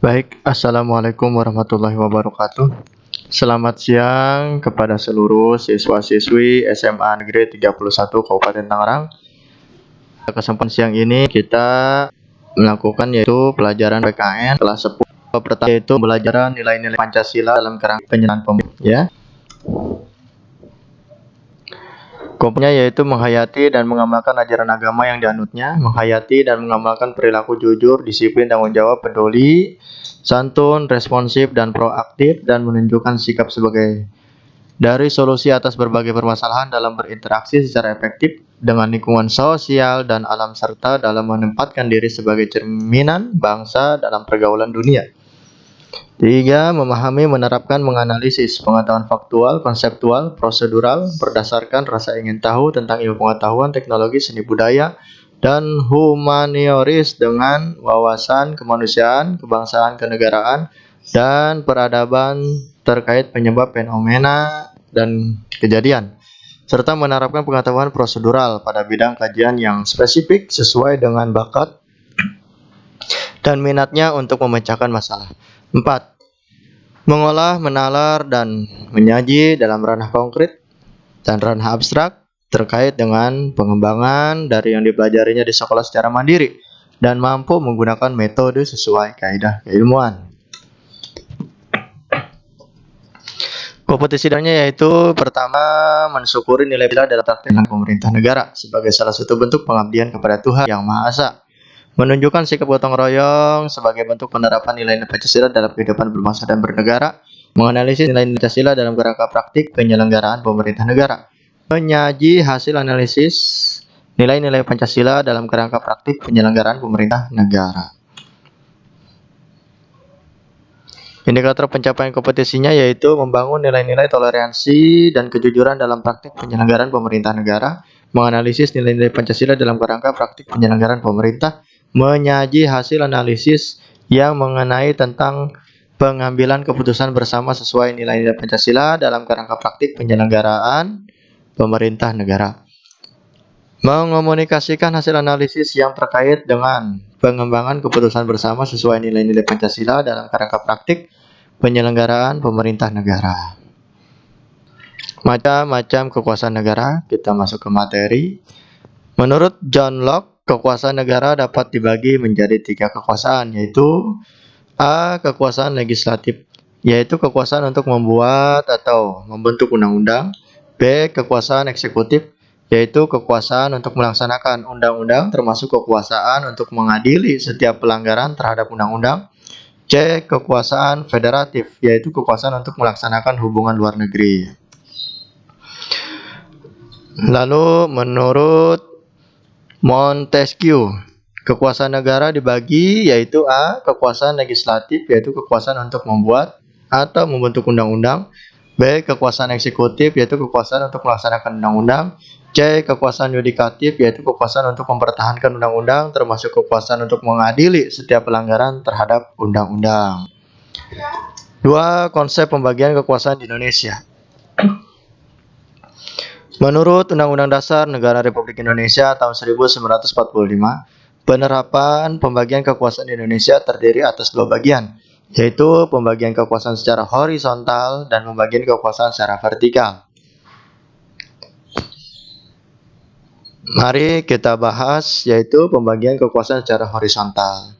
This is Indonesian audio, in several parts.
Baik, Assalamualaikum warahmatullahi wabarakatuh. Selamat siang kepada seluruh siswa-siswi SMA Negeri 31 Kabupaten Tangerang. Pada kesempatan siang ini kita melakukan yaitu pelajaran PKN kelas 10. Pertama yaitu pembelajaran nilai-nilai Pancasila dalam kerangka penyelenggaraan pemilu ya. Komponennya yaitu menghayati dan mengamalkan ajaran agama yang dianutnya, menghayati dan mengamalkan perilaku jujur, disiplin, tanggung jawab, peduli, santun, responsif, dan proaktif, dan menunjukkan sikap sebagai dari solusi atas berbagai permasalahan dalam berinteraksi secara efektif dengan lingkungan sosial dan alam serta dalam menempatkan diri sebagai cerminan bangsa dalam pergaulan dunia. 3. Memahami, menerapkan, menganalisis pengetahuan faktual, konseptual, prosedural berdasarkan rasa ingin tahu tentang ilmu pengetahuan, teknologi, seni budaya, dan humanioris dengan wawasan kemanusiaan, kebangsaan, kenegaraan, dan peradaban terkait penyebab fenomena dan kejadian, serta menerapkan pengetahuan prosedural pada bidang kajian yang spesifik sesuai dengan bakat dan minatnya untuk memecahkan masalah. 4. Mengolah, menalar, dan menyaji dalam ranah konkret dan ranah abstrak terkait dengan pengembangan dari yang dipelajarinya di sekolah secara mandiri dan mampu menggunakan metode sesuai kaidah keilmuan. Kompetisi dannya yaitu pertama, mensyukuri nilai dalam praktek dengan pemerintah negara sebagai salah satu bentuk pengabdian kepada Tuhan Yang Maha Esa. Menunjukkan sikap gotong royong sebagai bentuk penerapan nilai-nilai Pancasila dalam kehidupan berbangsa dan bernegara. Menganalisis nilai Pancasila dalam kerangka praktik penyelenggaraan pemerintah negara. Menyaji hasil analisis nilai-nilai Pancasila dalam kerangka praktik penyelenggaraan pemerintah negara. Indikator pencapaian kompetisinya yaitu membangun nilai-nilai toleransi dan kejujuran dalam praktik penyelenggaraan pemerintah negara, menganalisis nilai-nilai Pancasila dalam kerangka praktik penyelenggaraan pemerintah, menyaji hasil analisis yang mengenai tentang pengambilan keputusan bersama sesuai nilai-nilai Pancasila dalam kerangka praktik penyelenggaraan pemerintah negara. Mengomunikasikan hasil analisis yang terkait dengan pengembangan keputusan bersama sesuai nilai-nilai Pancasila dalam kerangka praktik penyelenggaraan pemerintah negara. Macam-macam kekuasaan negara, kita masuk ke materi. Menurut John Locke, kekuasaan negara dapat dibagi menjadi 3 kekuasaan, yaitu A. Kekuasaan legislatif, yaitu kekuasaan untuk membuat atau membentuk undang-undang. B. Kekuasaan eksekutif, yaitu kekuasaan untuk melaksanakan undang-undang termasuk kekuasaan untuk mengadili setiap pelanggaran terhadap undang-undang. C. Kekuasaan federatif, yaitu kekuasaan untuk melaksanakan hubungan luar negeri. Lalu menurut Montesquieu, kekuasaan negara dibagi yaitu A. Kekuasaan legislatif, yaitu kekuasaan untuk membuat atau membentuk undang-undang. B. Kekuasaan eksekutif, yaitu kekuasaan untuk melaksanakan undang-undang. C. Kekuasaan yudikatif, yaitu kekuasaan untuk mempertahankan undang-undang, termasuk kekuasaan untuk mengadili setiap pelanggaran terhadap undang-undang. 2. Konsep pembagian kekuasaan di Indonesia. Menurut Undang-Undang Dasar Negara Republik Indonesia tahun 1945, penerapan pembagian kekuasaan di Indonesia terdiri atas 2 bagian, yaitu pembagian kekuasaan secara horizontal dan pembagian kekuasaan secara vertikal. Mari kita bahas yaitu pembagian kekuasaan secara horizontal.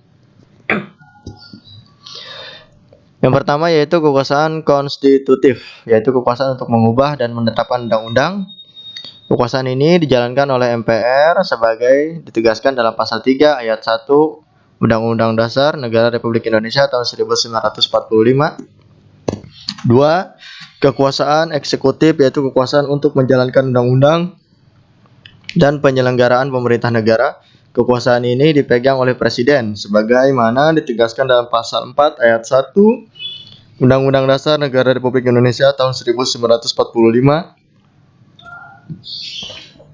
Yang pertama yaitu kekuasaan konstitutif, yaitu kekuasaan untuk mengubah dan menetapkan undang-undang. Kekuasaan ini dijalankan oleh MPR sebagai ditegaskan dalam pasal 3 ayat 1 Undang-Undang Dasar Negara Republik Indonesia tahun 1945. 2. Kekuasaan eksekutif, yaitu kekuasaan untuk menjalankan undang-undang dan penyelenggaraan pemerintah negara. Kekuasaan ini dipegang oleh Presiden sebagaimana ditegaskan dalam pasal 4 ayat 1 Undang-Undang Dasar Negara Republik Indonesia tahun 1945.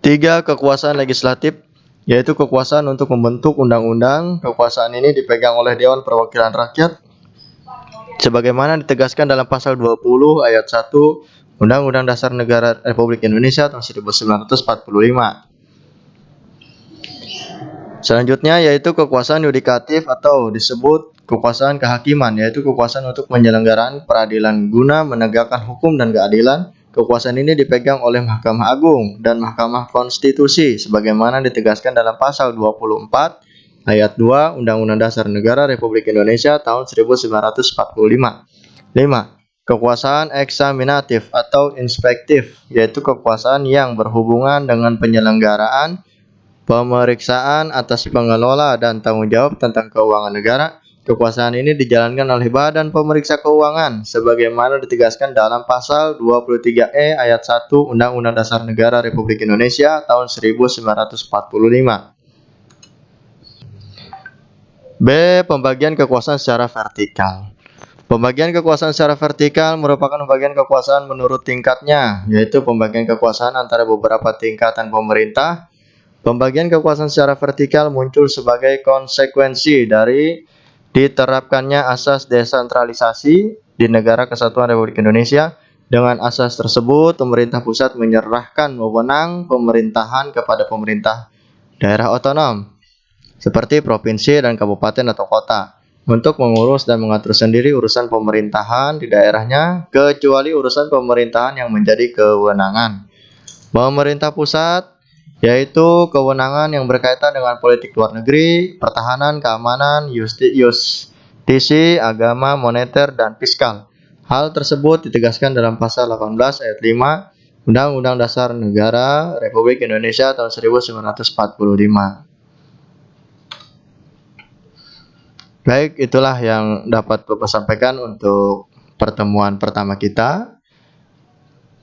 3. Kekuasaan legislatif, yaitu kekuasaan untuk membentuk undang-undang. Kekuasaan ini dipegang oleh Dewan Perwakilan Rakyat sebagaimana ditegaskan dalam pasal 20 ayat 1 Undang-Undang Dasar Negara Republik Indonesia tahun 1945. Selanjutnya yaitu kekuasaan yudikatif atau disebut kekuasaan kehakiman, yaitu kekuasaan untuk penyelenggaraan peradilan guna menegakkan hukum dan keadilan. Kekuasaan ini dipegang oleh Mahkamah Agung dan Mahkamah Konstitusi sebagaimana ditegaskan dalam pasal 24 ayat 2 Undang-Undang Dasar Negara Republik Indonesia tahun 1945. 5. Kekuasaan eksaminatif atau inspektif, yaitu kekuasaan yang berhubungan dengan penyelenggaraan, pemeriksaan atas pengelola dan tanggung jawab tentang keuangan negara. Kekuasaan ini dijalankan oleh Badan Pemeriksa Keuangan sebagaimana ditegaskan dalam pasal 23E ayat 1 Undang-Undang Dasar Negara Republik Indonesia tahun 1945. B. Pembagian kekuasaan secara vertikal. Pembagian kekuasaan secara vertikal merupakan pembagian kekuasaan menurut tingkatnya, yaitu pembagian kekuasaan antara beberapa tingkatan pemerintah. Pembagian kekuasaan secara vertikal muncul sebagai konsekuensi dari diterapkannya asas desentralisasi di Negara Kesatuan Republik Indonesia. Dengan asas tersebut, pemerintah pusat menyerahkan wewenang pemerintahan kepada pemerintah daerah otonom, seperti provinsi dan kabupaten atau kota, untuk mengurus dan mengatur sendiri urusan pemerintahan di daerahnya, kecuali urusan pemerintahan yang menjadi kewenangan pemerintah pusat, yaitu kewenangan yang berkaitan dengan politik luar negeri, pertahanan, keamanan, justisi, agama, moneter, dan fiskal. Hal tersebut ditegaskan dalam pasal 18 ayat 5 Undang-Undang Dasar Negara Republik Indonesia tahun 1945. Baik, itulah yang dapat Bapak sampaikan untuk pertemuan pertama kita.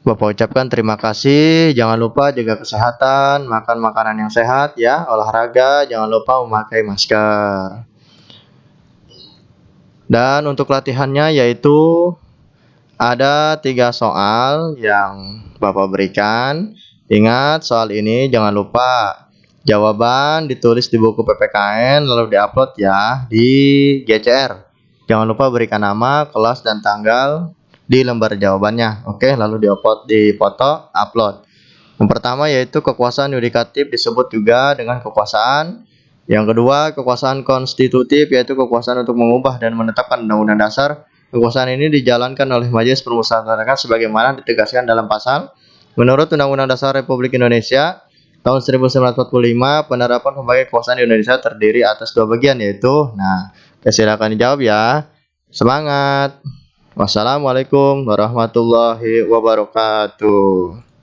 Bapak ucapkan terima kasih. Jangan lupa jaga kesehatan, makan makanan yang sehat ya, olahraga, jangan lupa memakai masker. Dan untuk latihannya yaitu ada 3 soal yang Bapak berikan. Ingat, soal ini jangan lupa jawaban ditulis di buku PPKN lalu diupload ya di GCR. Jangan lupa berikan nama, kelas, dan tanggal di lembar jawabannya. Oke, lalu diupload, dipoto, upload. Yang pertama yaitu kekuasaan yudikatif disebut juga dengan kekuasaan. Yang kedua, kekuasaan konstitutif yaitu kekuasaan untuk mengubah dan menetapkan undang-undang dasar. Kekuasaan ini dijalankan oleh Majelis Permusyawaratan sebagaimana ditegaskan dalam pasal. Menurut Undang-Undang Dasar Republik Indonesia tahun 1945, penerapan pembagian kekuasaan di Indonesia terdiri atas 2 bagian yaitu, silakan dijawab ya. Semangat. Wassalamualaikum warahmatullahi wabarakatuh.